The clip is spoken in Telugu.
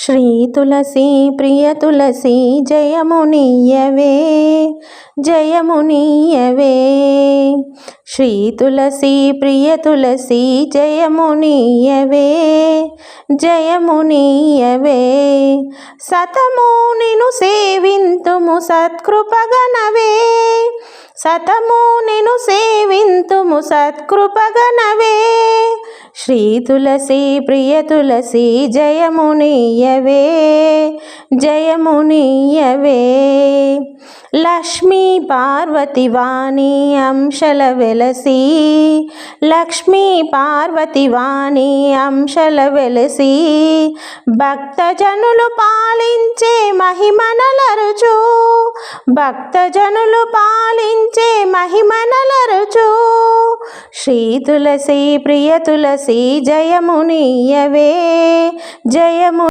శ్రీ తులసి ప్రియ తులసి జయమునియవే జయమునియవే శ్రీ తులసి ప్రియ తులసి జయమునియవే జయమునియవే సతము నిను సేవింతుము సత్కృపగనవే సతము నిను సేవింతుము సత్కృపగనవే శ్రీ తులసి ప్రియ తులసి జయమునియవే జయమునియవే లక్ష్మీ పార్వతి వాణి అంశల వెలసి లక్ష్మీ పార్వతి వాణి అంశల వెలసి భక్తజనులు పాలించే మహిమనలరుచు భక్తజనులు పాలించే మహిమనలరుచు శ్రీ తులసి ప్రియ తులసి జయమునియవే జయము